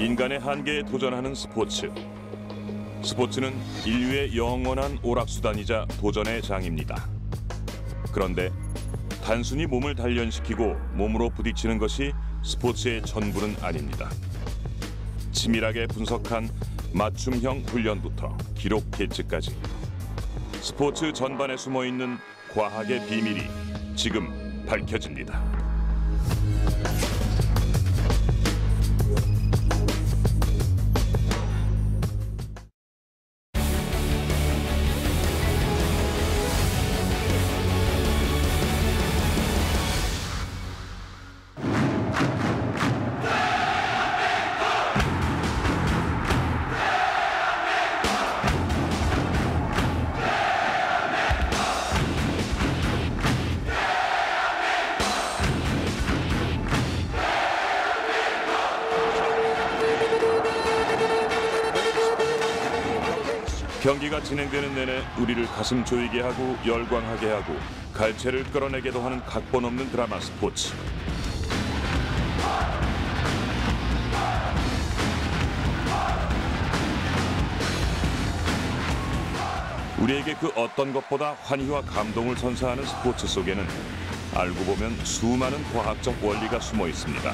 인간의 한계에 도전하는 스포츠. 스포츠는 인류의 영원한 오락수단이자 도전의 장입니다. 그런데 단순히 몸을 단련시키고 몸으로 부딪히는 것이 스포츠의 전부는 아닙니다. 치밀하게 분석한 맞춤형 훈련부터 기록 계측까지 스포츠 전반에 숨어있는 과학의 비밀이 지금 밝혀집니다. 경기가 진행되는 내내 우리를 가슴 조이게 하고 열광하게 하고 갈채를 끌어내게도 하는 각본 없는 드라마 스포츠. 우리에게 그 어떤 것보다 환희와 감동을 선사하는 스포츠 속에는 알고 보면 수많은 과학적 원리가 숨어 있습니다.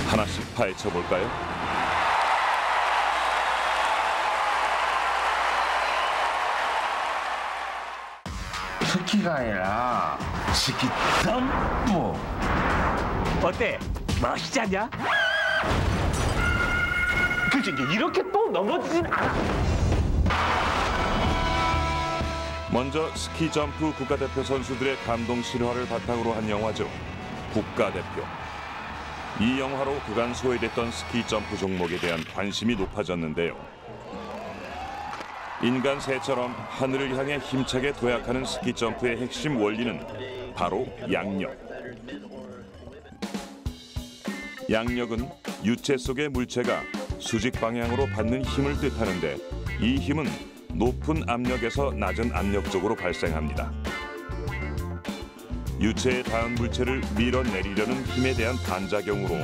하나씩 파헤쳐 볼까요? 스키가 아니라 스키 점프. 어때? 멋있지 않냐? 그치, 이렇게 또 넘어지진 않아. 먼저 스키 점프 국가대표 선수들의 감동 실화를 바탕으로 한 영화죠. 국가대표. 이 영화로 그간 소외됐던 스키 점프 종목에 대한 관심이 높아졌는데요. 인간 새처럼 하늘을 향해 힘차게 도약하는 스키 점프의 핵심 원리는 바로 양력. 양력은 유체 속의 물체가 수직 방향으로 받는 힘을 뜻하는데 이 힘은 높은 압력에서 낮은 압력 쪽으로 발생합니다. 유체에 닿은 물체를 밀어내리려는 힘에 대한 반작용으로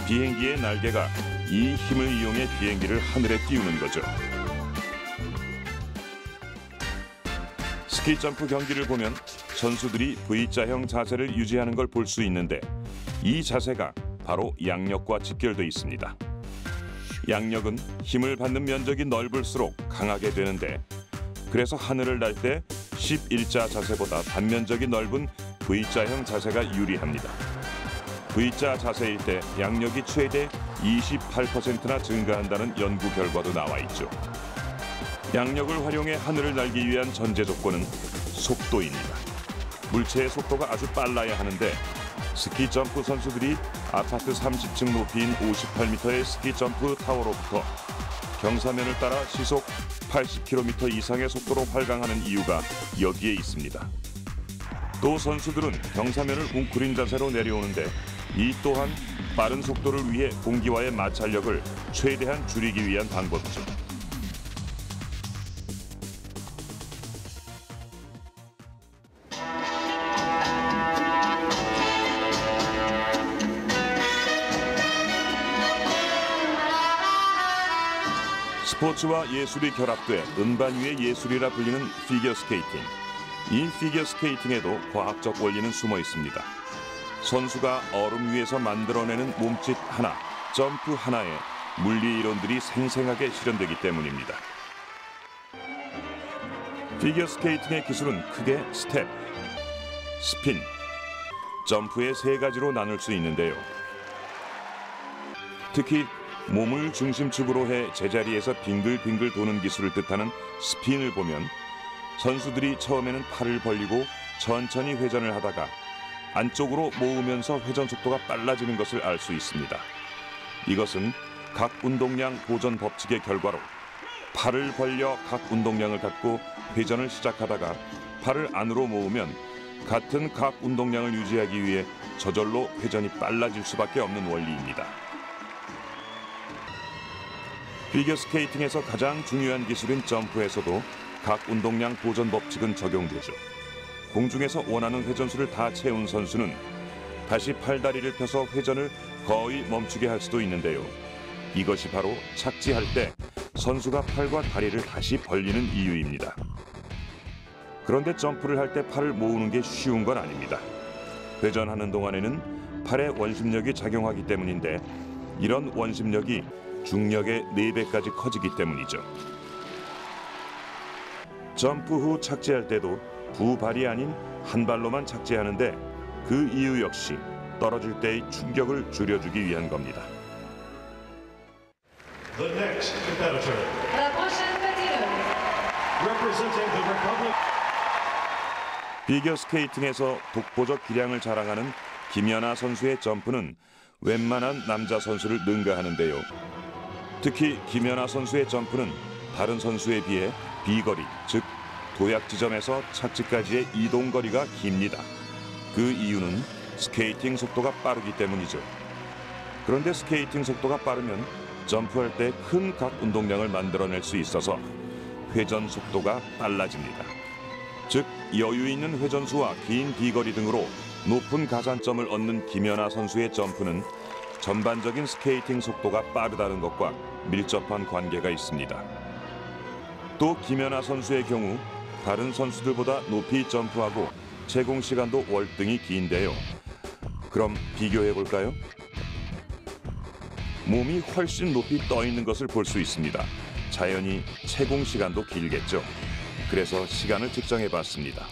비행기의 날개가 이 힘을 이용해 비행기를 하늘에 띄우는 거죠. 스키 점프 경기를 보면 선수들이 V자형 자세를 유지하는 걸 볼 수 있는데 이 자세가 바로 양력과 직결돼 있습니다. 양력은 힘을 받는 면적이 넓을수록 강하게 되는데 그래서 하늘을 날 때 11자 자세보다 단면적이 넓은 V자형 자세가 유리합니다. V자 자세일 때 양력이 최대 28%나 증가한다는 연구 결과도 나와 있죠. 양력을 활용해 하늘을 날기 위한 전제 조건은 속도입니다. 물체의 속도가 아주 빨라야 하는데 스키 점프 선수들이 아파트 30층 높이인 58m의 스키 점프 타워로부터 경사면을 따라 시속 80km 이상의 속도로 활강하는 이유가 여기에 있습니다. 또 선수들은 경사면을 웅크린 자세로 내려오는데 이 또한 빠른 속도를 위해 공기와의 마찰력을 최대한 줄이기 위한 방법이죠. 스포츠와 예술이 결합돼 은반 위의 예술이라 불리는 피겨스케이팅. 이 피겨스케이팅에도 과학적 원리는 숨어 있습니다. 선수가 얼음 위에서 만들어내는 몸짓 하나, 점프 하나에 물리 이론들이 생생하게 실현되기 때문입니다. 피겨스케이팅의 기술은 크게 스텝, 스핀, 점프의 세 가지로 나눌 수 있는데요. 특히 몸을 중심축으로 해 제자리에서 빙글빙글 도는 기술을 뜻하는 스핀을 보면 선수들이 처음에는 팔을 벌리고 천천히 회전을 하다가 안쪽으로 모으면서 회전 속도가 빨라지는 것을 알 수 있습니다. 이것은 각 운동량 보전 법칙의 결과로 팔을 벌려 각 운동량을 갖고 회전을 시작하다가 팔을 안으로 모으면 같은 각 운동량을 유지하기 위해 저절로 회전이 빨라질 수밖에 없는 원리입니다. 피겨스케이팅에서 가장 중요한 기술인 점프에서도 각 운동량 보전 법칙은 적용되죠. 공중에서 원하는 회전수를 다 채운 선수는 다시 팔다리를 펴서 회전을 거의 멈추게 할 수도 있는데요. 이것이 바로 착지할 때 선수가 팔과 다리를 다시 벌리는 이유입니다. 그런데 점프를 할 때 팔을 모으는 게 쉬운 건 아닙니다. 회전하는 동안에는 팔에 원심력이 작용하기 때문인데 이런 원심력이 중력의 4배까지 커지기 때문이죠. 점프 후 착지할 때도 두 발이 아닌 한 발로만 착지하는데 그 이유 역시 떨어질 때의 충격을 줄여주기 위한 겁니다. The next competitor, La prochaine patineuse. representing the Republic. 피겨 스케이팅에서 독보적 기량을 자랑하는 김연아 선수의 점프는 웬만한 남자 선수를 능가하는데요. 특히 김연아 선수의 점프는 다른 선수에 비해 비거리, 즉 도약 지점에서 착지까지의 이동 거리가 깁니다. 그 이유는 스케이팅 속도가 빠르기 때문이죠. 그런데 스케이팅 속도가 빠르면 점프할 때 큰 각 운동량을 만들어낼 수 있어서 회전 속도가 빨라집니다. 즉 여유 있는 회전수와 긴 비거리 등으로 높은 가산점을 얻는 김연아 선수의 점프는 전반적인 스케이팅 속도가 빠르다는 것과 밀접한 관계가 있습니다. 또 김연아 선수의 경우 다른 선수들보다 높이 점프하고 채공 시간도 월등히 긴데요. 그럼 비교해 볼까요? 몸이 훨씬 높이 떠 있는 것을 볼 수 있습니다. 자연히 채공 시간도 길겠죠. 그래서 시간을 측정해 봤습니다.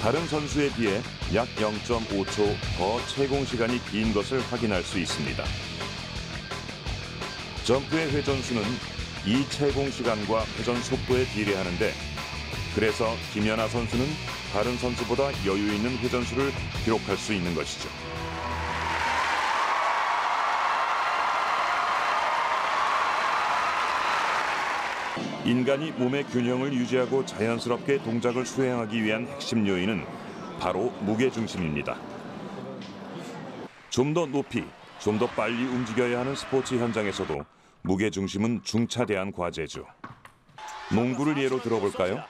다른 선수에 비해 약 0.5초 더 채공 시간이 긴 것을 확인할 수 있습니다. 점프의 회전수는 이 채공 시간과 회전 속도에 비례하는데 그래서 김연아 선수는 다른 선수보다 여유 있는 회전수를 기록할 수 있는 것이죠. 인간이 몸의 균형을 유지하고 자연스럽게 동작을 수행하기 위한 핵심 요인은 바로 무게중심입니다. 좀 더 높이, 좀 더 빨리 움직여야 하는 스포츠 현장에서도 무게중심은 중차대한 과제죠. 농구를 예로 들어볼까요?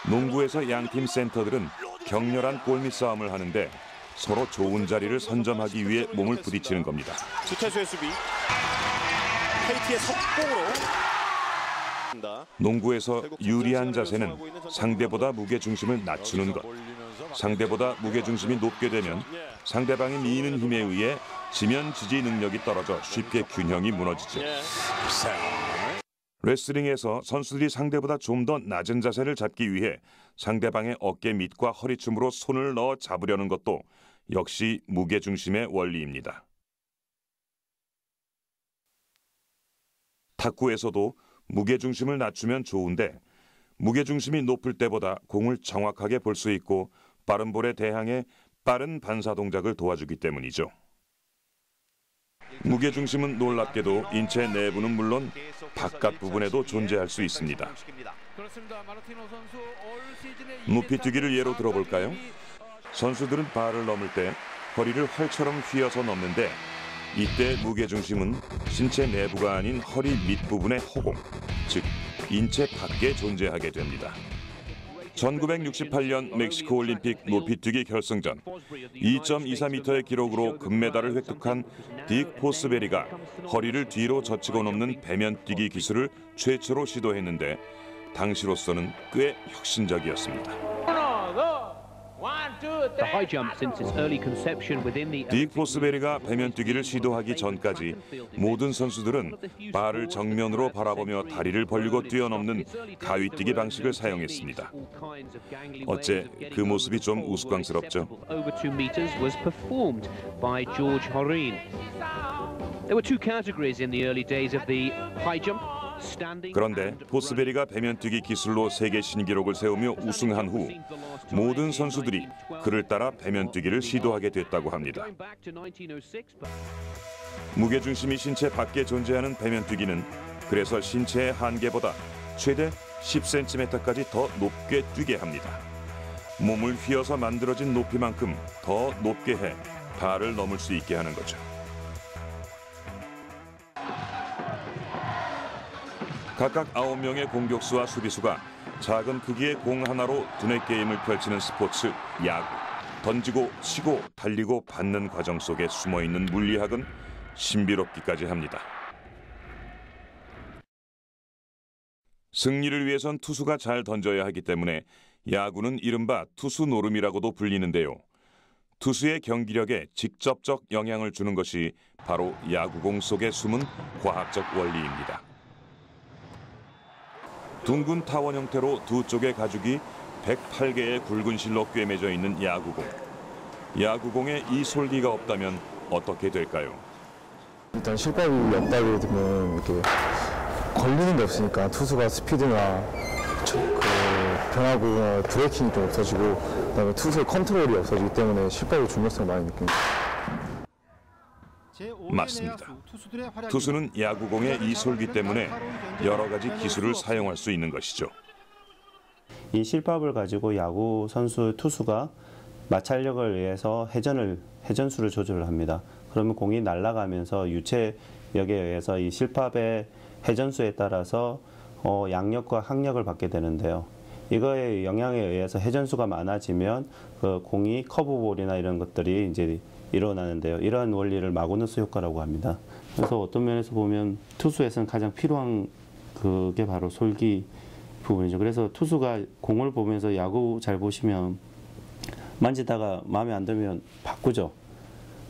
농구에서 양팀 센터들은 격렬한 골밑 싸움을 하는데 서로 좋은 자리를 선점하기 위해 몸을 부딪히는 겁니다. 주태수의 수비, KT의 석공으로. 농구에서 유리한 자세는 상대보다 무게중심을 낮추는 것. 상대보다 무게중심이 높게 되면 상대방이 미는 힘에 의해 지면 지지 능력이 떨어져 쉽게 균형이 무너지죠. 레슬링에서 선수들이 상대보다 좀 더 낮은 자세를 잡기 위해 상대방의 어깨 밑과 허리춤으로 손을 넣어 잡으려는 것도 역시 무게중심의 원리입니다. 탁구에서도 무게중심을 낮추면 좋은데 무게중심이 높을 때보다 공을 정확하게 볼 수 있고 빠른 볼에 대항해 빠른 반사 동작을 도와주기 때문이죠. 무게중심은 놀랍게도 인체 내부는 물론 바깥 부분에도 존재할 수 있습니다. 높이뛰기를 예로 들어볼까요? 선수들은 바를 넘을 때 허리를 활처럼 휘어서 넘는데 이때 무게중심은 신체 내부가 아닌 허리 밑부분의 허공, 즉 인체 밖에 존재하게 됩니다. 1968년 멕시코 올림픽 높이뛰기 결승전 2.24m의 기록으로 금메달을 획득한 딕 포스베리가 허리를 뒤로 젖히고 넘는 배면뛰기 기술을 최초로 시도했는데 당시로서는 꽤 혁신적이었습니다. 딕 포스베리가 배면뛰기를 시도하기 전까지 모든 선수들은 발을 정면으로 바라보며 다리를 벌리고 뛰어넘는 가위뛰기 방식을 사용했습니다. 어째 그 모습이 좀 우스꽝스럽죠. 그런데 포스베리가 배면뛰기 기술로 세계 신기록을 세우며 우승한 후 모든 선수들이 그를 따라 배면뛰기를 시도하게 됐다고 합니다. 무게중심이 신체 밖에 존재하는 배면뛰기는 그래서 신체의 한계보다 최대 10cm까지 더 높게 뛰게 합니다. 몸을 휘어서 만들어진 높이만큼 더 높게 해 발을 넘을 수 있게 하는 거죠. 각각 9명의 공격수와 수비수가 작은 크기의 공 하나로 두뇌 게임을 펼치는 스포츠 야구. 던지고 치고 달리고 받는 과정 속에 숨어있는 물리학은 신비롭기까지 합니다. 승리를 위해선 투수가 잘 던져야 하기 때문에 야구는 이른바 투수 노름이라고도 불리는데요. 투수의 경기력에 직접적 영향을 주는 것이 바로 야구공 속에 숨은 과학적 원리입니다. 둥근 타원 형태로 두 쪽의 가죽이 108개의 굵은 실로 꿰매져 있는 야구공. 야구공에 이 솔기가 없다면 어떻게 될까요? 일단 실밥이 없다고 되면 이렇게 걸리는 게 없으니까 투수가 스피드나 변화구나 브레이킹이 좀 없어지고 그다음에 투수의 컨트롤이 없어지기 때문에 실밥의 중요성을 많이 느낍니다. 맞습니다. 투수는 야구공의 이 솔기 때문에 여러 가지 기술을 사용할 수 있는 것이죠. 이 실밥을 가지고 야구 선수 투수가 마찰력을 의해서 회전수를 조절을 합니다. 그러면 공이 날아가면서 유체력에 의해서 이 실밥의 회전수에 따라서 양력과 항력을 받게 되는데요. 이거의 영향에 의해서 회전수가 많아지면 그 공이 커브볼이나 이런 것들이 이제 일어나는데요. 이러한 원리를 마그누스 효과라고 합니다. 그래서 어떤 면에서 보면 투수에서는 가장 필요한 그게 바로 솔기 부분이죠. 그래서 투수가 공을 보면서 야구 잘 보시면 만지다가 마음에 안 들면 바꾸죠.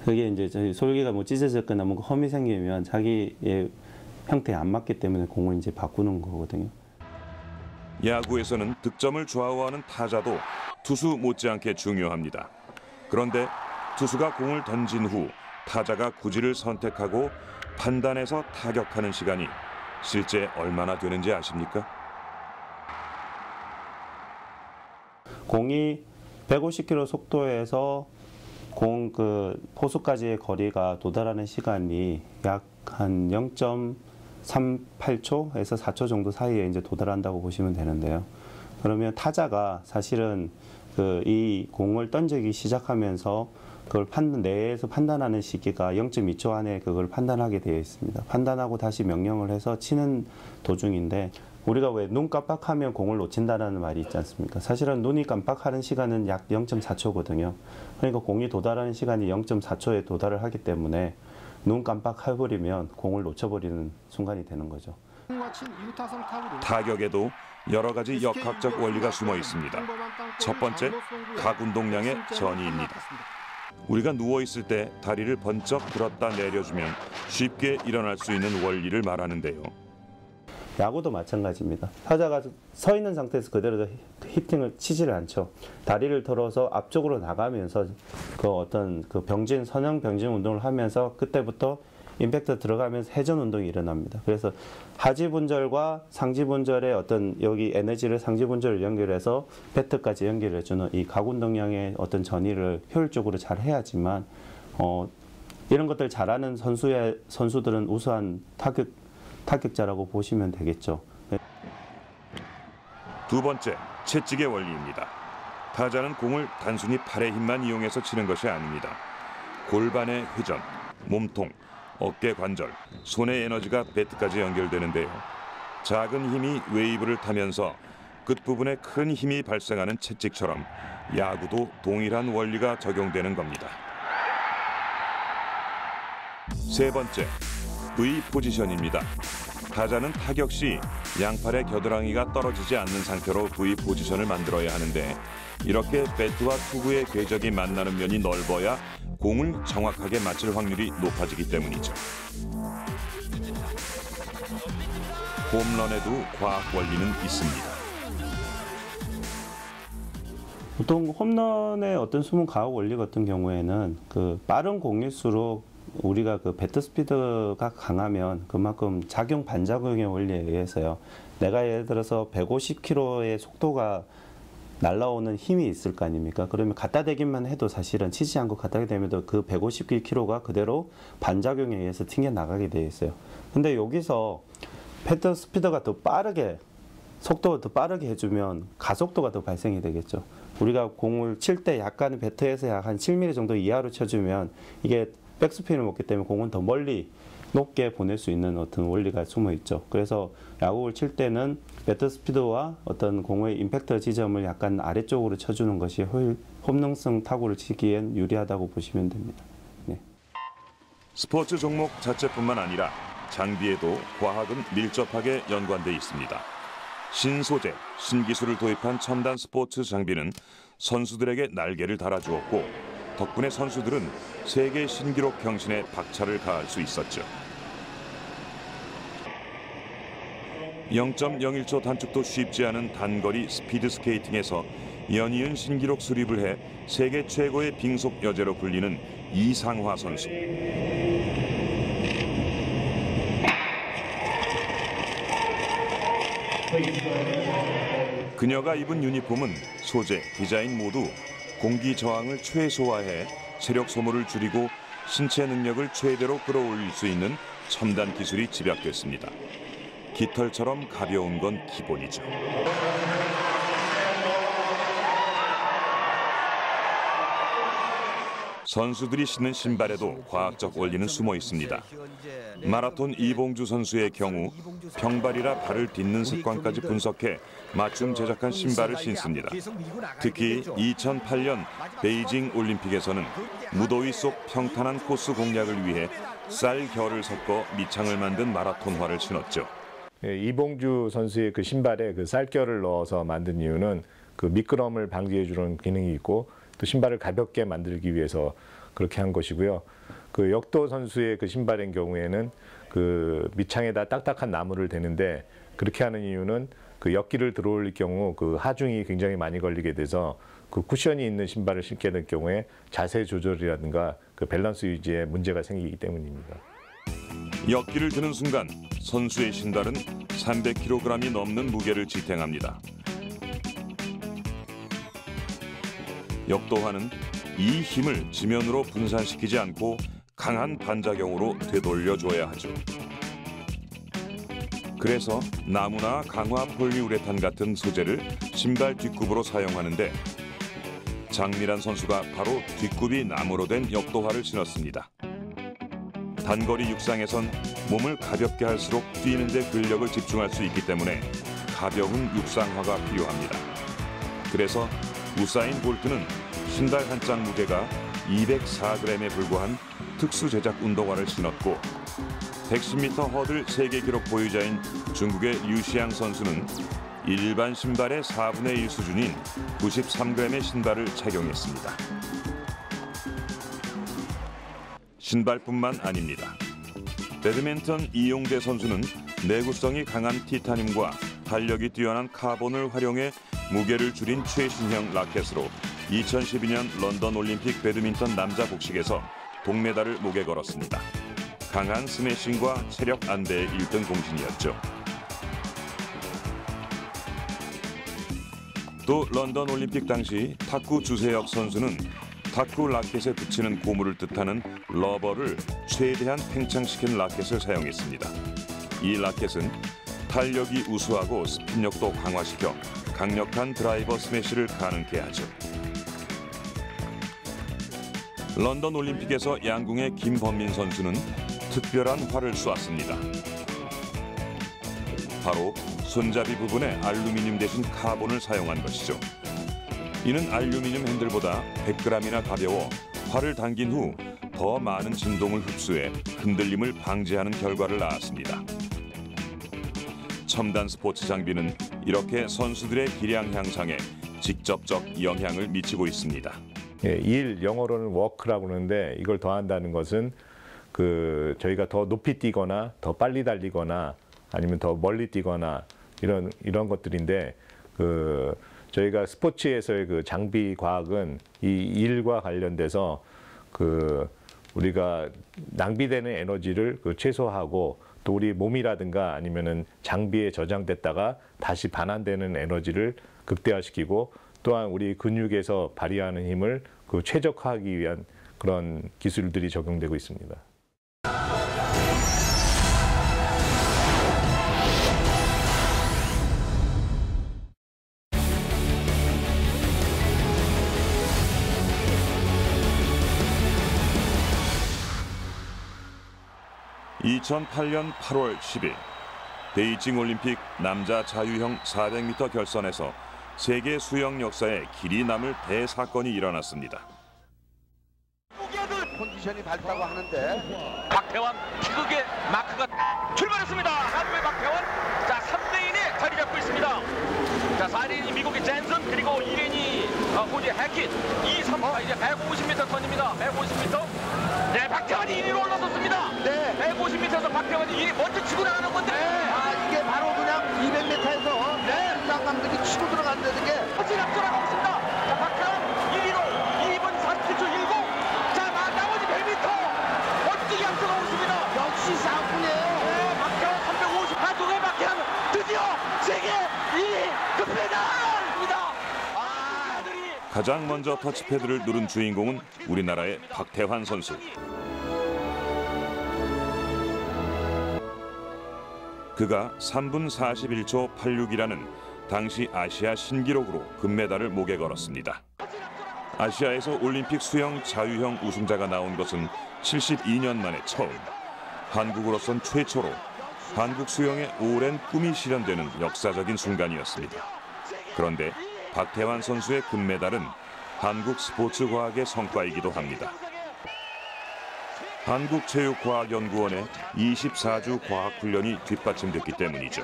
그게 이제 저희 솔기가 뭐 찢어졌거나 뭔가 험이 생기면 자기의 형태에 안 맞기 때문에 공을 이제 바꾸는 거거든요. 야구에서는 득점을 좌우하는 타자도 투수 못지않게 중요합니다. 그런데 투수가 공을 던진 후 타자가 구질을 선택하고 판단해서 타격하는 시간이 실제 얼마나 되는지 아십니까? 공이 150km 속도에서 공 포수까지의 거리가 도달하는 시간이 약 한 0.38초에서 4초 정도 사이에 이제 도달한다고 보시면 되는데요. 그러면 타자가 사실은 이 공을 던지기 시작하면서 그걸 내에서 판단하는 시기가 0.2초 안에 그걸 판단하게 되어 있습니다. 판단하고 다시 명령을 해서 치는 도중인데 우리가 왜 눈 깜빡하면 공을 놓친다는 말이 있지 않습니까? 사실은 눈이 깜빡하는 시간은 약 0.4초거든요. 그러니까 공이 도달하는 시간이 0.4초에 도달을 하기 때문에 눈 깜빡해버리면 공을 놓쳐버리는 순간이 되는 거죠. 타격에도 여러 가지 역학적 원리가 숨어 있습니다. 첫 번째, 각운동량의 전이입니다. 우리가 누워있을 때 다리를 번쩍 들었다 내려주면 쉽게 일어날 수 있는 원리를 말하는데요. 야구도 마찬가지입니다. 타자가 서 있는 상태에서 그대로 히팅을 치지를 않죠. 다리를 들어서 앞쪽으로 나가면서 선형 병진 운동을 하면서 그때부터 임팩트 들어가면서 회전 운동이 일어납니다. 그래서 하지 분절과 상지 분절의 여기 에너지를 상지 분절을 연결해서 배트까지 연결해주는 이 각운동량의 전이를 효율적으로 잘 해야지만 이런 것들 잘하는 선수들은 우수한 타격자라고 보시면 되겠죠. 두 번째, 채찍의 원리입니다. 타자는 공을 단순히 팔의 힘만 이용해서 치는 것이 아닙니다. 골반의 회전, 몸통, 어깨 관절, 손의 에너지가 배트까지 연결되는데요. 작은 힘이 웨이브를 타면서 끝부분에 큰 힘이 발생하는 채찍처럼 야구도 동일한 원리가 적용되는 겁니다. 세 번째, V 포지션입니다. 타자는 타격 시 양팔의 겨드랑이가 떨어지지 않는 상태로 V 포지션을 만들어야 하는데 이렇게 배트와 투구의 궤적이 만나는 면이 넓어야 공을 정확하게 맞힐 확률이 높아지기 때문이죠. 홈런에도 과학 원리는 있습니다. 보통 홈런의 숨은 과학 원리 같은 경우에는 빠른 공일수록 우리가 배트 스피드가 강하면 그만큼 작용 반작용의 원리에 의해서요. 내가 예를 들어서 150km의 속도가 날라오는 힘이 있을 거 아닙니까? 그러면 갖다 대기만 해도 사실은 치지 않고 갖다 대면 그 150km가 그대로 반작용에 의해서 튕겨 나가게 되어 있어요. 근데 여기서 배트 스피드가 더 빠르게 속도가 더 빠르게 해주면 가속도가 더 발생이 되겠죠. 우리가 공을 칠 때 약간 배트에서 약 한 7mm 정도 이하로 쳐주면 이게 백스핀을 먹기 때문에 공은 더 멀리 높게 보낼 수 있는 원리가 숨어 있죠. 그래서 야구를 칠 때는 배트 스피드와 공의 임팩트 지점을 약간 아래쪽으로 쳐주는 것이 험능성 타구를 치기엔 유리하다고 보시면 됩니다. 네. 스포츠 종목 자체뿐만 아니라 장비에도 과학은 밀접하게 연관돼 있습니다. 신소재, 신기술을 도입한 첨단 스포츠 장비는 선수들에게 날개를 달아주었고 덕분에 선수들은 세계 신기록 경신에 박차를 가할 수 있었죠. 0.01초 단축도 쉽지 않은 단거리 스피드 스케이팅에서 연이은 신기록 수립을 해 세계 최고의 빙속 여제로 불리는 이상화 선수. 그녀가 입은 유니폼은 소재, 디자인 모두 공기 저항을 최소화해 체력 소모를 줄이고 신체 능력을 최대로 끌어올릴 수 있는 첨단 기술이 집약됐습니다. 깃털처럼 가벼운 건 기본이죠. 선수들이 신는 신발에도 과학적 원리는 숨어 있습니다. 마라톤 이봉주 선수의 경우 평발이라 발을 딛는 습관까지 분석해 맞춤 제작한 신발을 신습니다. 특히 2008년 베이징 올림픽에서는 무더위 속 평탄한 코스 공략을 위해 쌀 결을 섞어 밑창을 만든 마라톤화를 신었죠. 이봉주 선수의 그 신발에 그 쌀결을 넣어서 만든 이유는 그 미끄럼을 방지해주는 기능이 있고 또 신발을 가볍게 만들기 위해서 그렇게 한 것이고요. 그 역도 선수의 그 신발인 경우에는 그 밑창에다 딱딱한 나무를 대는데 그렇게 하는 이유는 그 역기를 들어올릴 경우 그 하중이 굉장히 많이 걸리게 돼서 그 쿠션이 있는 신발을 신게 될 경우에 자세 조절이라든가 그 밸런스 유지에 문제가 생기기 때문입니다. 역기를 드는 순간 선수의 신발은 300kg이 넘는 무게를 지탱합니다. 역도화는 이 힘을 지면으로 분산시키지 않고 강한 반작용으로 되돌려줘야 하죠. 그래서 나무나 강화 폴리우레탄 같은 소재를 신발 뒷굽으로 사용하는데 장미란 선수가 바로 뒷굽이 나무로 된 역도화를 신었습니다. 단거리 육상에선 몸을 가볍게 할수록 뛰는 데 근력을 집중할 수 있기 때문에 가벼운 육상화가 필요합니다. 그래서 우사인 볼트는 신발 한 짝 무게가 204g에 불과한 특수 제작 운동화를 신었고 110m 허들 세계 기록 보유자인 중국의 류시양 선수는 일반 신발의 4분의 1 수준인 93g의 신발을 착용했습니다. 신발뿐만 아닙니다. 배드민턴 이용대 선수는 내구성이 강한 티타늄과 탄력이 뛰어난 카본을 활용해 무게를 줄인 최신형 라켓으로 2012년 런던 올림픽 배드민턴 남자 복식에서 동메달을 목에 걸었습니다. 강한 스매싱과 체력 안배의 1등 공신이었죠. 또 런던 올림픽 당시 탁구 주세혁 선수는 탁구 라켓에 붙이는 고무를 뜻하는 러버를 최대한 팽창시킨 라켓을 사용했습니다. 이 라켓은 탄력이 우수하고 스핀력도 강화시켜 강력한 드라이버 스매시를 가능케 하죠. 런던 올림픽에서 양궁의 김범민 선수는 특별한 활을 쏘았습니다. 바로 손잡이 부분에 알루미늄 대신 카본을 사용한 것이죠. 이는 알루미늄 핸들보다 100g이나 가벼워 활을 당긴 후 더 많은 진동을 흡수해 흔들림을 방지하는 결과를 낳았습니다. 첨단 스포츠 장비는 이렇게 선수들의 기량 향상에 직접적 영향을 미치고 있습니다. 일 영어로는 워크라고 그러는데 이걸 더한다는 것은 그 저희가 더 높이 뛰거나 더 빨리 달리거나 아니면 더 멀리 뛰거나 이런 것들인데 그 저희가 스포츠에서의 그 장비 과학은 이 일과 관련돼서 그 우리가 낭비되는 에너지를 그 최소화하고 또 우리 몸이라든가 아니면은 장비에 저장됐다가 다시 반환되는 에너지를 극대화시키고 또한 우리 근육에서 발휘하는 힘을 그 최적화하기 위한 그런 기술들이 적용되고 있습니다. (2008년 8월 10일) 베이징 올림픽 남자 자유형 400m 결선에서 세계 수영 역사에 길이 남을 대사건이 일어났습니다. 컨디션이 밝다고 하는데 박태환 희극의 마크가 출발했습니다. 한국의 박태환 자 3레인에 자리 잡고 있습니다. 자 4레인이 미국의 젠슨 그리고 2레인이 호주의 해킷 2, 3, 4 이제 150m 턴입니다. 150m 네 박태환이 1위로 올라섰습니다. 네. 150m에서 박태환이 1위 먼저 치고 나가는 건데 이게 바로 그냥 200m에서 장 감독이 치고 들어간다는 게 훨씬 앞서나가고 있습니다. 자 박태환 1위로 2분 37초 19 자 나머지 100m 멋지게 앞서가고 있습니다. 역시 쌍꾼이에요. 네, 박태환 350 한국의 박태환 드디어 세계 2위 금메달입니다. 가장 먼저 터치패드를 누른 주인공은 우리나라의 박태환 선수. 그가 3분 41초 86이라는 당시 아시아 신기록으로 금메달을 목에 걸었습니다. 아시아에서 올림픽 수영 자유형 우승자가 나온 것은 72년 만에 처음, 한국으로선 최초로 한국 수영의 오랜 꿈이 실현되는 역사적인 순간이었습니다. 그런데 박태환 선수의 금메달은 한국 스포츠과학의 성과이기도 합니다. 한국체육과학연구원의 24주 과학훈련이 뒷받침됐기 때문이죠.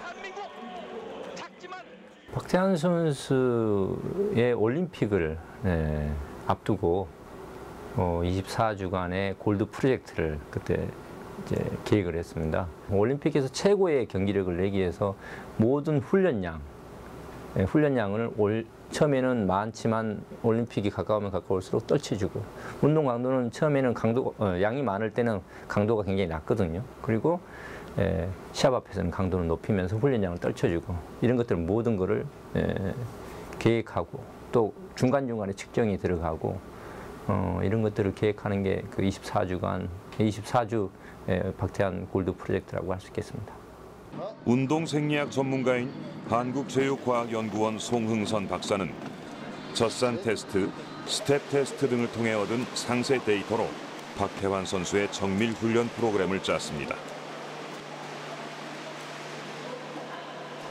박태환 선수의 올림픽을 앞두고 24주간의 골드 프로젝트를 그때 이제 계획을 했습니다. 올림픽에서 최고의 경기력을 내기 위해서 모든 훈련량을 처음에는 많지만 올림픽이 가까우면 가까울수록 떨쳐주고, 운동 강도는 처음에는 양이 많을 때는 강도가 굉장히 낮거든요. 그리고 시합 앞에서는 강도를 높이면서 훈련량을 떨쳐주고, 이런 것들 모든 거를 계획하고 또 중간중간에 측정이 들어가고 이런 것들을 계획하는 게 그 24주 박태환 골드 프로젝트라고 할 수 있겠습니다. 운동생리학 전문가인 한국체육과학연구원 송흥선 박사는 젖산 테스트, 스텝 테스트 등을 통해 얻은 상세 데이터로 박태환 선수의 정밀 훈련 프로그램을 짰습니다.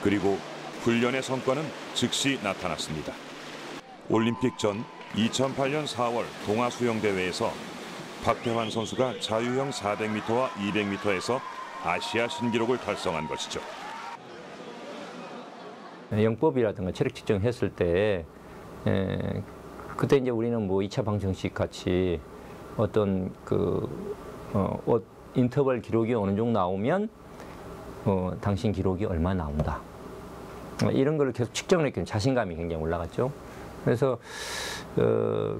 그리고 훈련의 성과는 즉시 나타났습니다. 올림픽 전 2008년 4월 동아수영대회에서 박태환 선수가 자유형 400m와 200m에서 아시아 신기록을 달성한 것이죠. 영법이라든가 체력 측정했을 때 그때 이제 우리는 뭐 2차 방정식 같이 어떤 인터벌 기록이 어느 정도 나오면 당신 기록이 얼마 나온다. 이런 거를 계속 측정을 했기 때문에 자신감이 굉장히 올라갔죠. 그래서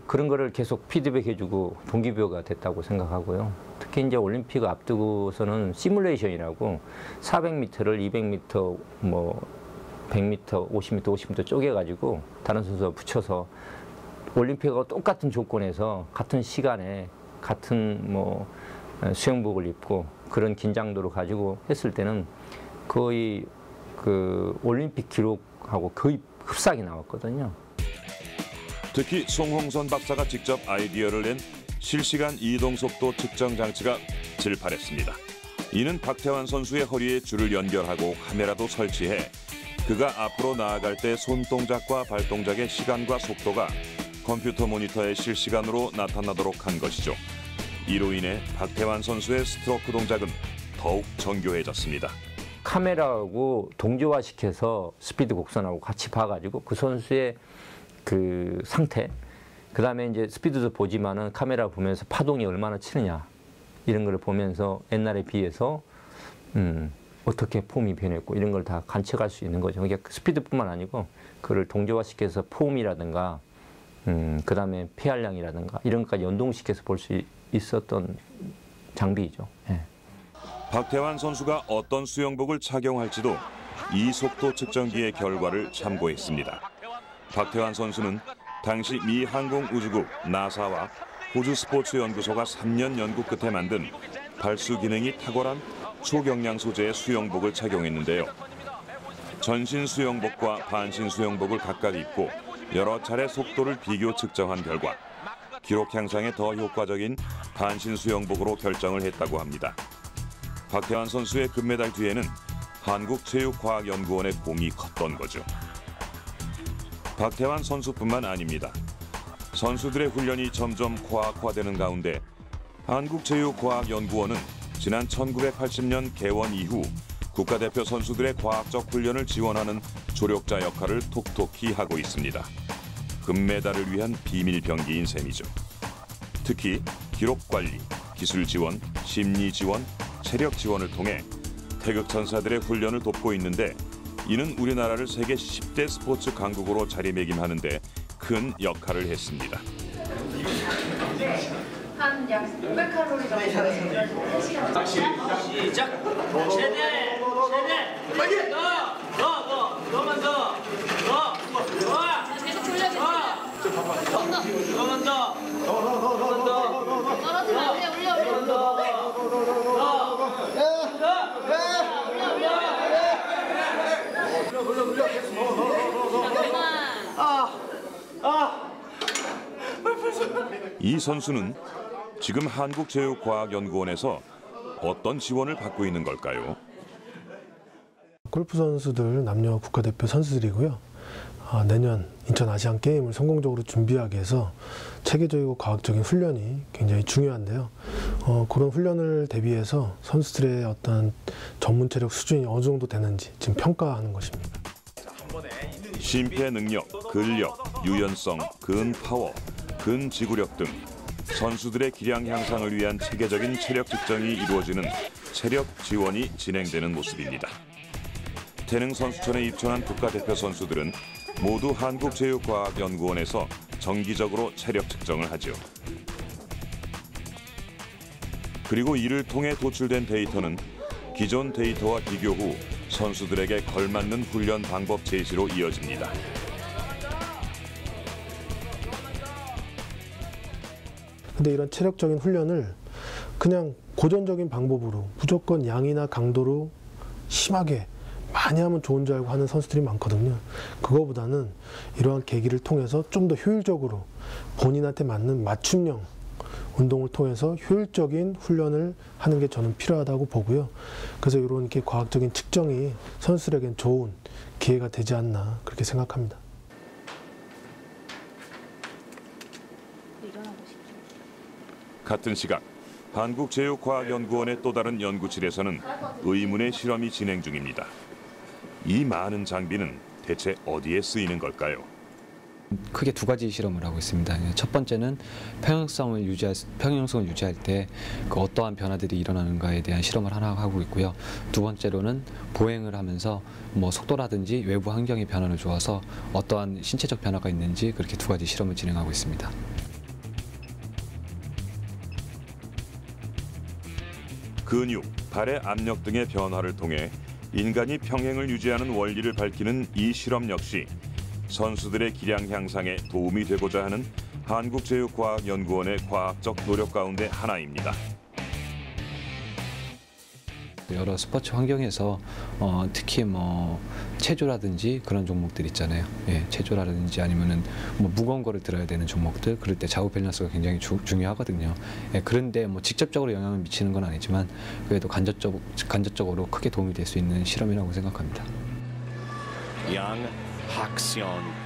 그런 거를 계속 피드백해주고 동기부여가 됐다고 생각하고요. 특히 이제 올림픽 앞두고서는 시뮬레이션이라고 400m를 200m, 뭐 100m, 50m, 50m 쪼개가지고 다른 선수와 붙여서 올림픽하고 똑같은 조건에서 같은 시간에 같은 뭐 수영복을 입고 그런 긴장도를 가지고 했을 때는 거의 그 올림픽 기록하고 거의 흡사하게 나왔거든요. 특히 송홍선 박사가 직접 아이디어를 낸 실시간 이동속도 측정 장치가 질팔했습니다. 이는 박태환 선수의 허리에 줄을 연결하고 카메라도 설치해 그가 앞으로 나아갈 때 손동작과 발동작의 시간과 속도가 컴퓨터 모니터에 실시간으로 나타나도록 한 것이죠. 이로 인해 박태환 선수의 스트로크 동작은 더욱 정교해졌습니다. 카메라하고 동조화시켜서 스피드 곡선하고 같이 봐가지고 그 선수의 그 상태, 그 다음에 이제 스피드도 보지만은 카메라 보면서 파동이 얼마나 치느냐 이런 걸 보면서 옛날에 비해서 어떻게 폼이 변했고 이런 걸 다 관측할 수 있는 거죠. 그러니까 스피드뿐만 아니고 그걸 동조화시켜서 폼이라든가 그 다음에 폐활량이라든가 이런 것까지 연동시켜서 볼 수 있었던 장비이죠. 예. 박태환 선수가 어떤 수영복을 착용할지도 이 속도 측정기의 결과를 참고했습니다. 박태환 선수는 당시 미 항공우주국 나사와 호주 스포츠연구소가 3년 연구 끝에 만든 발수 기능이 탁월한 초경량 소재의 수영복을 착용했는데요. 전신 수영복과 반신 수영복을 각각 입고 여러 차례 속도를 비교 측정한 결과 기록 향상에 더 효과적인 반신 수영복으로 결정을 했다고 합니다. 박태환 선수의 금메달 뒤에는 한국체육과학연구원의 공이 컸던 거죠. 박태환 선수뿐만 아닙니다. 선수들의 훈련이 점점 과학화되는 가운데 한국체육과학연구원은 지난 1980년 개원 이후 국가대표 선수들의 과학적 훈련을 지원하는 조력자 역할을 톡톡히 하고 있습니다. 금메달을 위한 비밀 병기인 셈이죠. 특히 기록 관리, 기술 지원, 심리 지원, 체력 지원을 통해 태극천사들의 훈련을 돕고 있는데 이는 우리나라를 세계 10대 스포츠 강국으로 자리매김하는데 큰 역할을 했습니다. 한 약 600칼로리 정도 되는 3시간. 시작. 세대. 너만 더. 계속 돌려주세요. 너만 더. 떨어지면 이 선수는 지금 한국체육과학연구원에서 어떤 지원을 받고 있는 걸까요? 골프 선수들 남녀 국가대표 선수들이고요. 내년 인천 아시안 게임을 성공적으로 준비하기 위해서 체계적이고 과학적인 훈련이 굉장히 중요한데요. 그런 훈련을 대비해서 선수들의 어떤 전문 체력 수준이 어느 정도 되는지 지금 평가하는 것입니다. 심폐 능력, 근력, 유연성, 근 파워, 근 지구력 등 선수들의 기량 향상을 위한 체계적인 체력 측정이 이루어지는 체력 지원이 진행되는 모습입니다. 태릉 선수촌에 입촌한 국가대표 선수들은 모두 한국체육과학연구원에서 정기적으로 체력 측정을 하죠. 그리고 이를 통해 도출된 데이터는 기존 데이터와 비교 후 선수들에게 걸맞는 훈련 방법 제시로 이어집니다. 근데 이런 체력적인 훈련을 그냥 고전적인 방법으로 무조건 양이나 강도로 심하게 많이 하면 좋은 줄 알고 하는 선수들이 많거든요. 그거보다는 이러한 계기를 통해서 좀 더 효율적으로 본인한테 맞는 맞춤형 운동을 통해서 효율적인 훈련을 하는 게 저는 필요하다고 보고요. 그래서 이런 이렇게 과학적인 측정이 선수들에겐 좋은 기회가 되지 않나 그렇게 생각합니다. 같은 시각 한국체육과학연구원의 또 다른 연구실에서는 의문의 실험이 진행 중입니다. 이 많은 장비는 대체 어디에 쓰이는 걸까요? 크게 두 가지 실험을 하고 있습니다. 첫 번째는 평형성을 유지할 때 그 어떠한 변화들이 일어나는가에 대한 실험을 하나 하고 있고요. 두 번째로는 보행을 하면서 뭐 속도라든지 외부 환경의 변화를 주어서 어떠한 신체적 변화가 있는지 그렇게 두 가지 실험을 진행하고 있습니다. 근육, 발의 압력 등의 변화를 통해 인간이 평행을 유지하는 원리를 밝히는 이 실험 역시 선수들의 기량 향상에 도움이 되고자 하는 한국체육과학연구원의 과학적 노력 가운데 하나입니다. 여러 스포츠 환경에서 특히 뭐 체조라든지 그런 종목들 있잖아요. 예, 체조라든지 아니면은 뭐 무거운 거를 들어야 되는 종목들, 그럴 때 좌우 밸런스가 굉장히 중요하거든요. 예, 그런데 뭐 직접적으로 영향을 미치는 건 아니지만 그래도 간접적으로 크게 도움이 될 수 있는 실험이라고 생각합니다. 양학선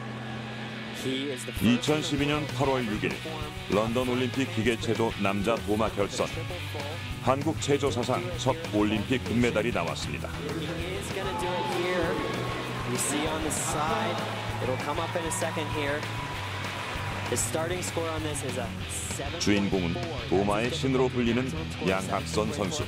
2012년 8월 6일 런던 올림픽 기계체조 남자 도마 결선. 한국 체조 사상 첫 올림픽 금메달이 나왔습니다. 주인공은 도마의 신으로 불리는 양학선 선수.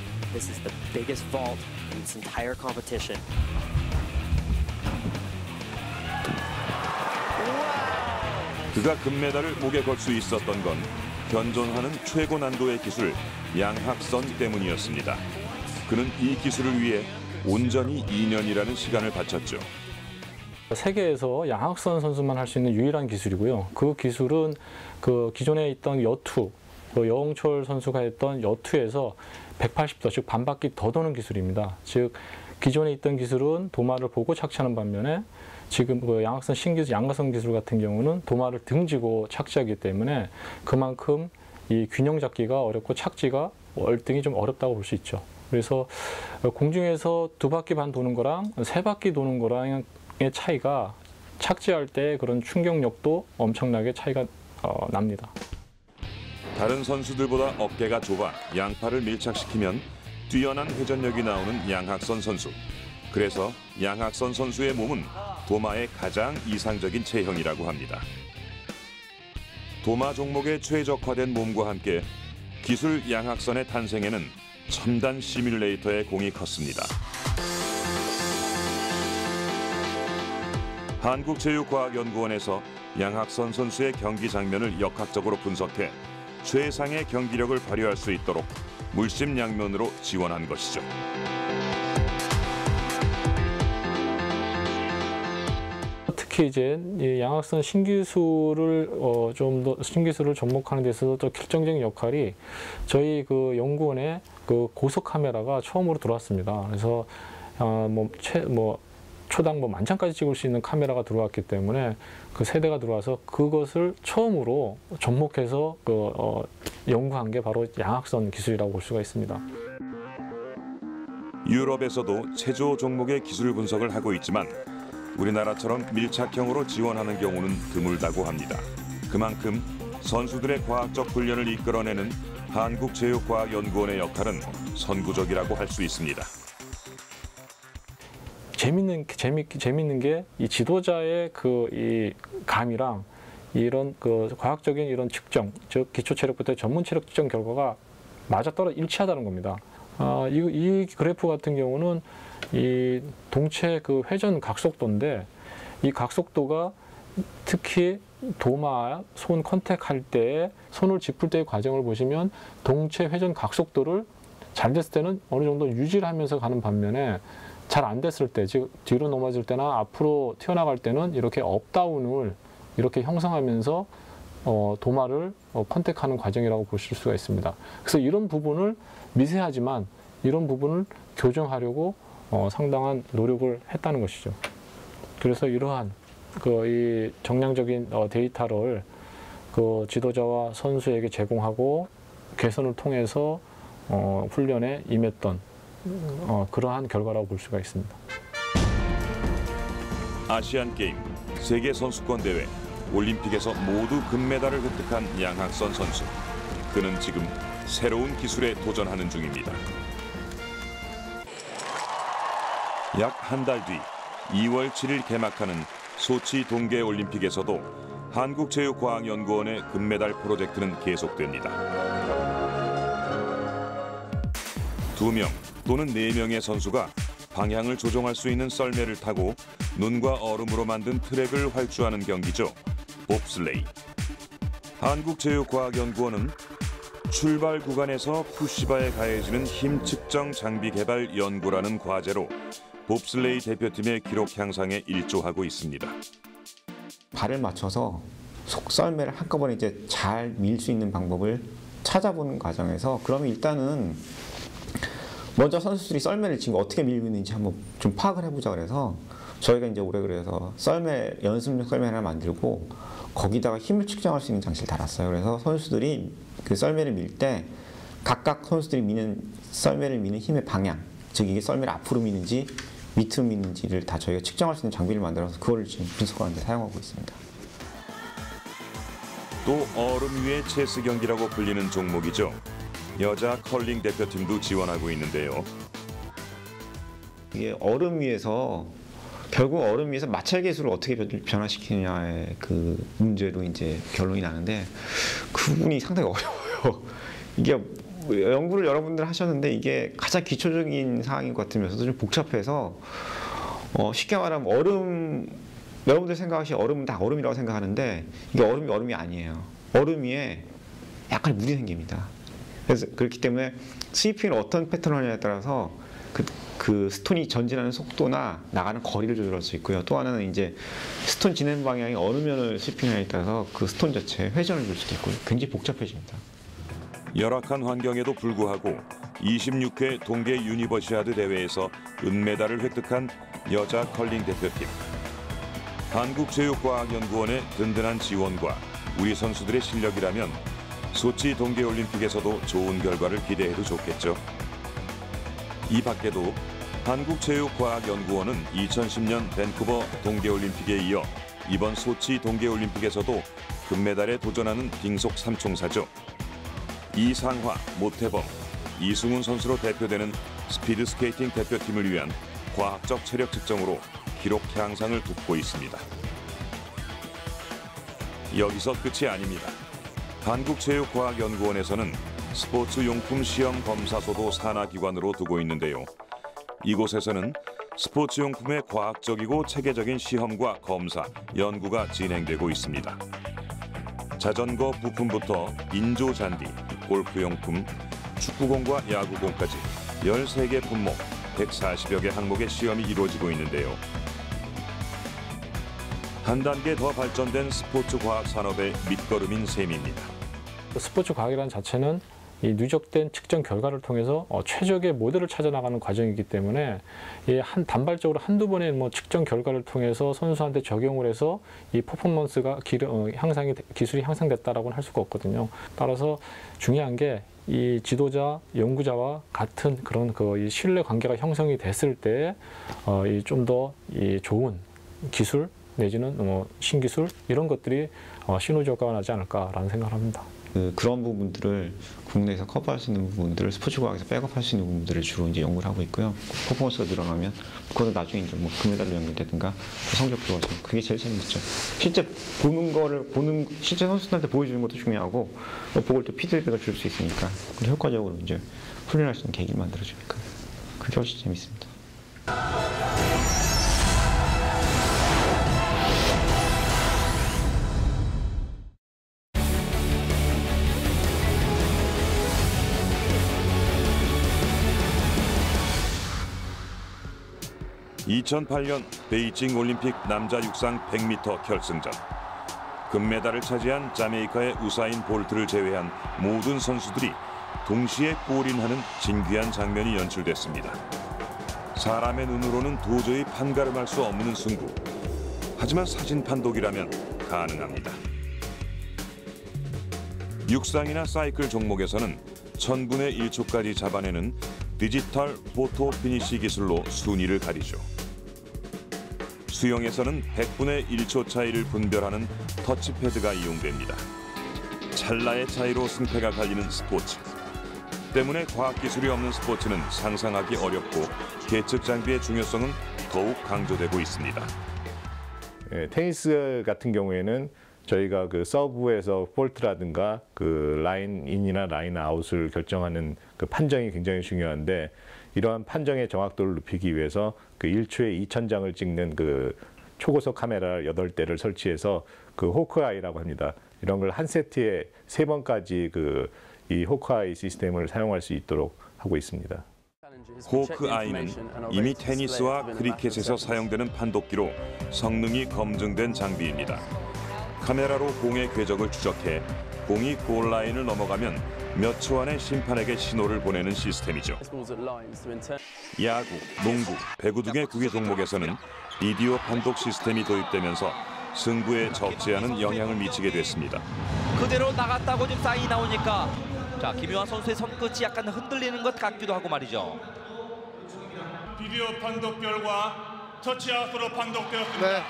그가 금메달을 목에 걸 수 있었던 건 견존하는 최고 난도의 기술 양학선 때문이었습니다. 그는 이 기술을 위해 온전히 2년이라는 시간을 바쳤죠. 세계에서 양학선 선수만 할 수 있는 유일한 기술이고요. 그 기술은 그 기존에 있던 여투, 여홍철 선수가 했던 여투에서 180도, 즉 반바퀴 더 도는 기술입니다. 즉 기존에 있던 기술은 도마를 보고 착지하는 반면에 지금 그 양학선 신기술, 양가선 기술 같은 경우는 도마를 등지고 착지하기 때문에 그만큼 이 균형 잡기가 어렵고 착지가 월등히 좀 어렵다고 볼 수 있죠. 그래서 공중에서 2바퀴 반 도는 거랑 3바퀴 도는 거랑의 차이가 착지할 때 그런 충격력도 엄청나게 차이가 납니다. 다른 선수들보다 어깨가 좁아 양팔을 밀착시키면 뛰어난 회전력이 나오는 양학선 선수. 그래서 양학선 선수의 몸은 도마의 가장 이상적인 체형이라고 합니다. 도마 종목에 최적화된 몸과 함께 기술 양학선의 탄생에는 첨단 시뮬레이터의 공이 컸습니다. 한국체육과학연구원에서 양학선 선수의 경기 장면을 역학적으로 분석해 최상의 경기력을 발휘할 수 있도록 물심양면으로 지원한 것이죠. 특히 이제 이 양학선 신기술을 좀 더 신기술을 접목하는 데 있어서 또 결정적인 역할이 저희 그 연구원에 그 고속 카메라가 처음으로 들어왔습니다. 그래서 초당 만찬까지 찍을 수 있는 카메라가 들어왔기 때문에 그 세대가 들어와서 그것을 처음으로 접목해서 연구한 게 바로 양학선 기술이라고 볼 수가 있습니다. 유럽에서도 체조 종목의 기술 분석을 하고 있지만 우리나라처럼 밀착형으로 지원하는 경우는 드물다고 합니다. 그만큼 선수들의 과학적 훈련을 이끌어내는 한국체육과학연구원의 역할은 선구적이라고 할 수 있습니다. 재밌는 게 이 지도자의 이 감이랑 이런 과학적인 이런 측정, 즉 기초 체력부터 전문 체력 측정 결과가 일치하다는 겁니다. 이 그래프 같은 경우는 이 동체 회전 각속도인데 이 각속도가 특히 도마 손 컨택할 때 손을 짚을 때의 과정을 보시면 동체 회전 각속도를 잘 됐을 때는 어느 정도 유지를 하면서 가는 반면에 잘 안 됐을 때, 즉 뒤로 넘어질 때나 앞으로 튀어나갈 때는 이렇게 업다운을 이렇게 형성하면서 도마를 컨택하는 과정이라고 보실 수가 있습니다. 그래서 이런 부분을 미세하지만 이런 부분을 교정하려고 상당한 노력을 했다는 것이죠. 그래서 이러한 이 정량적인 데이터를 지도자와 선수에게 제공하고 개선을 통해서 훈련에 임했던 그러한 결과라고 볼 수가 있습니다. 아시안게임, 세계선수권대회, 올림픽에서 모두 금메달을 획득한 양학선 선수. 그는 지금 새로운 기술에 도전하는 중입니다. 약 한 달 뒤 2월 7일 개막하는 소치 동계올림픽에서도 한국체육과학연구원의 금메달 프로젝트는 계속됩니다. 2명 또는 4명의 선수가 방향을 조종할 수 있는 썰매를 타고 눈과 얼음으로 만든 트랙을 활주하는 경기죠. 봅슬레이. 한국체육과학연구원은 출발 구간에서 푸시바에 가해지는 힘 측정 장비 개발 연구라는 과제로 봅슬레이 대표팀의 기록 향상에 일조하고 있습니다. 발을 맞춰서 속썰매를 한꺼번에 이제 잘 밀 수 있는 방법을 찾아보는 과정에서 그러면 일단은 먼저 선수들이 썰매를 지금 어떻게 밀고 있는지 한번 좀 파악을 해보자 그래서 저희가 이제 올해 그래서 연습용 썰매 하나 만들고 거기다가 힘을 측정할 수 있는 장치를 달았어요. 그래서 선수들이 그 썰매를 밀 때 각각 선수들이 미는 썰매를 미는 힘의 방향, 즉 이게 썰매를 앞으로 미는지 밑으로 미는지를 다 저희가 측정할 수 있는 장비를 만들어서 그걸 지금 분석하는 데 사용하고 있습니다. 또 얼음 위의 체스 경기라고 불리는 종목이죠. 여자 컬링 대표팀도 지원하고 있는데요. 이게 얼음 위에서 결국 얼음 위에서 마찰 계수를 어떻게 변화시키느냐의 그 문제로 이제 결론이 나는데 그 부분이 상당히 어려워요. 이게 연구를 여러분들 하셨는데 이게 가장 기초적인 사항인 것 같으면서도 좀 복잡해서 쉽게 말하면 얼음, 여러분들 생각하시는 얼음은 다 얼음이라고 생각하는데 이게 얼음이 아니에요. 얼음 위에 약간 물이 생깁니다. 그래서 그렇기 때문에 스위핑을 어떤 패턴을 하냐에 따라서 그 스톤이 전진하는 속도나 나가는 거리를 조절할 수 있고요. 또 하나는 이제 스톤 진행 방향이 어느 면을 스위핑하냐에 따라서 그 스톤 자체에 회전을 줄 수도 있고요. 굉장히 복잡해집니다. 열악한 환경에도 불구하고 26회 동계 유니버시아드 대회에서 은메달을 획득한 여자 컬링 대표팀. 한국체육과학연구원의 든든한 지원과 우리 선수들의 실력이라면 소치 동계올림픽에서도 좋은 결과를 기대해도 좋겠죠. 이 밖에도 한국체육과학연구원은 2010년 밴쿠버 동계올림픽에 이어 이번 소치 동계올림픽에서도 금메달에 도전하는 빙속 삼총사죠. 이상화, 모태범, 이승훈 선수로 대표되는 스피드스케이팅 대표팀을 위한 과학적 체력 측정으로 기록 향상을 돕고 있습니다. 여기서 끝이 아닙니다. 한국체육과학연구원에서는 스포츠용품 시험 검사소도 산하기관으로 두고 있는데요. 이곳에서는 스포츠용품의 과학적이고 체계적인 시험과 검사, 연구가 진행되고 있습니다. 자전거 부품부터 인조잔디, 골프용품, 축구공과 야구공까지 13개 품목, 140여 개 항목의 시험이 이루어지고 있는데요. 한 단계 더 발전된 스포츠 과학 산업의 밑거름인 셈입니다. 스포츠 과학이라는 자체는 이 누적된 측정 결과를 통해서 최적의 모델을 찾아 나가는 과정이기 때문에 한 단발적으로 한두 번의 측정 결과를 통해서 선수한테 적용을 해서 이 퍼포먼스가 기술이 향상됐다라고는 할 수가 없거든요. 따라서 중요한 게 이 지도자, 연구자와 같은 그런 이 신뢰 관계가 형성이 됐을 때 좀 더 좋은 기술 내지는 신기술 이런 것들이 신호적 효과가 나지 않을까라는 생각을 합니다. 그런 부분들을 국내에서 커버할 수 있는 부분들을 스포츠 과학에서 백업할 수 있는 부분들을 주로 이제 연구를 하고 있고요. 퍼포먼스가 늘어나면 그것도 나중에 이제 금메달로 연결되든가 성적 좋아지고 그게 제일 재밌죠. 실제 실제 선수들한테 보여주는 것도 중요하고 보고 또 피드백을 줄 수 있으니까 효과적으로 이제 훈련할 수 있는 계기를 만들어주니까 그게 훨씬 재밌습니다. 2008년 베이징 올림픽 남자 육상 100m 결승전. 금메달을 차지한 자메이카의 우사인 볼트를 제외한 모든 선수들이 동시에 골인하는 진귀한 장면이 연출됐습니다. 사람의 눈으로는 도저히 판가름할 수 없는 승부. 하지만 사진 판독이라면 가능합니다. 육상이나 사이클 종목에서는 1000분의 1초까지 잡아내는 디지털 포토 피니시 기술로 순위를 가리죠. 수영에서는 100분의 1초 차이를 분별하는 터치패드가 이용됩니다. 찰나의 차이로 승패가 갈리는 스포츠. 때문에 과학기술이 없는 스포츠는 상상하기 어렵고 계측 장비의 중요성은 더욱 강조되고 있습니다. 테니스 같은 경우에는 저희가 그 서브에서 폴트라든가 그 라인 인이나 라인 아웃을 결정하는 그 판정이 굉장히 중요한데 이러한 판정의 정확도를 높이기 위해서 그 1초에 2000장을 찍는 그 초고속 카메라 8대를 설치해서 그 호크아이라고 합니다. 이런 걸 한 세트에 3번까지 그 이 호크아이 시스템을 사용할 수 있도록 하고 있습니다. 호크아이는 이미 테니스와 크리켓에서 사용되는 판독기로 성능이 검증된 장비입니다. 카메라로 공의 궤적을 추적해 공이 골라인을 넘어가면 몇 초 안에 심판에게 신호를 보내는 시스템이죠. 야구, 농구, 배구 등의 구개 종목에서는 비디오 판독 시스템이 도입되면서 승부에 적지 않은 영향을 미치게 됐습니다. 그대로 나갔다고 지금 사인이 나오니까 자 김효환 선수의 손끝이 약간 흔들리는 것 같기도 하고 말이죠. 비디오 판독 결과 터치아웃으로 판독되었습니다. 네.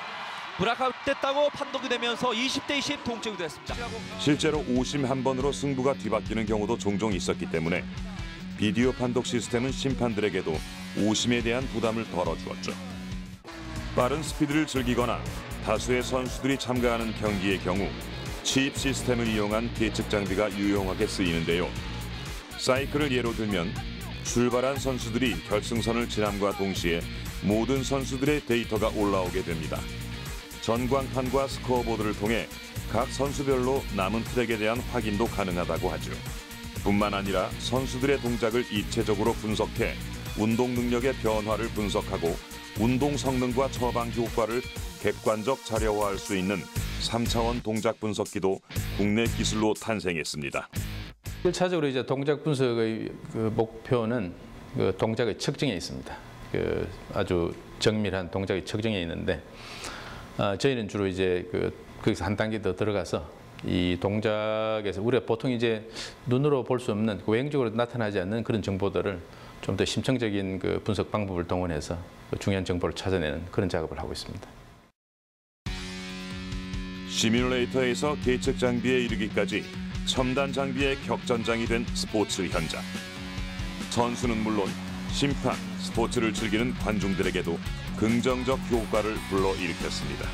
브라카웃됐다고 판독이 되면서 20대 20 동점이 됐습니다. 실제로 오심 한 번으로 승부가 뒤바뀌는 경우도 종종 있었기 때문에 비디오 판독 시스템은 심판들에게도 오심에 대한 부담을 덜어주었죠. 빠른 스피드를 즐기거나 다수의 선수들이 참가하는 경기의 경우 치입 시스템을 이용한 계측 장비가 유용하게 쓰이는데요. 사이클을 예로 들면 출발한 선수들이 결승선을 지남과 동시에 모든 선수들의 데이터가 올라오게 됩니다. 전광판과 스코어보드를 통해 각 선수별로 남은 트랙에 대한 확인도 가능하다고 하죠. 뿐만 아니라 선수들의 동작을 입체적으로 분석해 운동 능력의 변화를 분석하고 운동 성능과 처방 효과를 객관적 자료화할 수 있는 3차원 동작 분석기도 국내 기술로 탄생했습니다. 1차적으로 이제 동작 분석의 그 목표는 그 동작의 측정에 있습니다. 그 아주 정밀한 동작의 측정에 있는데 저희는 주로 이제 거기서 한 단계 더 들어가서 이 동작에서 우리가 보통 이제 눈으로 볼 수 없는 외형적으로 나타나지 않는 그런 정보들을 좀 더 심층적인 그 분석 방법을 동원해서 중요한 정보를 찾아내는 그런 작업을 하고 있습니다. 시뮬레이터에서 계측 장비에 이르기까지 첨단 장비의 격전장이 된 스포츠 현장. 선수는 물론 심판, 스포츠를 즐기는 관중들에게도 긍정적 효과를 불러일으켰습니다.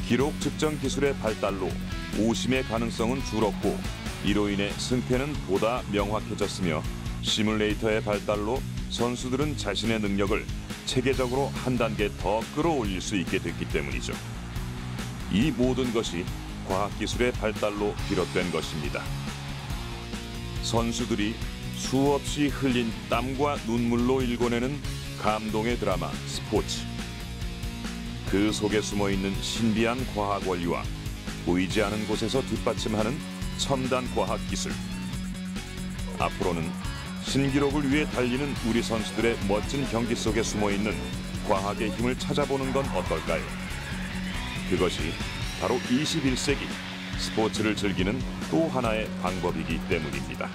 기록 측정 기술의 발달로 오심의 가능성은 줄었고 이로 인해 승패는 보다 명확해졌으며 시뮬레이터의 발달로 선수들은 자신의 능력을 체계적으로 한 단계 더 끌어올릴 수 있게 됐기 때문이죠. 이 모든 것이 과학기술의 발달로 비롯된 것입니다. 선수들이 수없이 흘린 땀과 눈물로 일궈내는 감동의 드라마 스포츠. 그 속에 숨어있는 신비한 과학 원리와 보이지 않은 곳에서 뒷받침하는 첨단 과학기술. 앞으로는 신기록을 위해 달리는 우리 선수들의 멋진 경기 속에 숨어있는 과학의 힘을 찾아보는 건 어떨까요? 그것이 바로 21세기 스포츠를 즐기는 또 하나의 방법이기 때문입니다.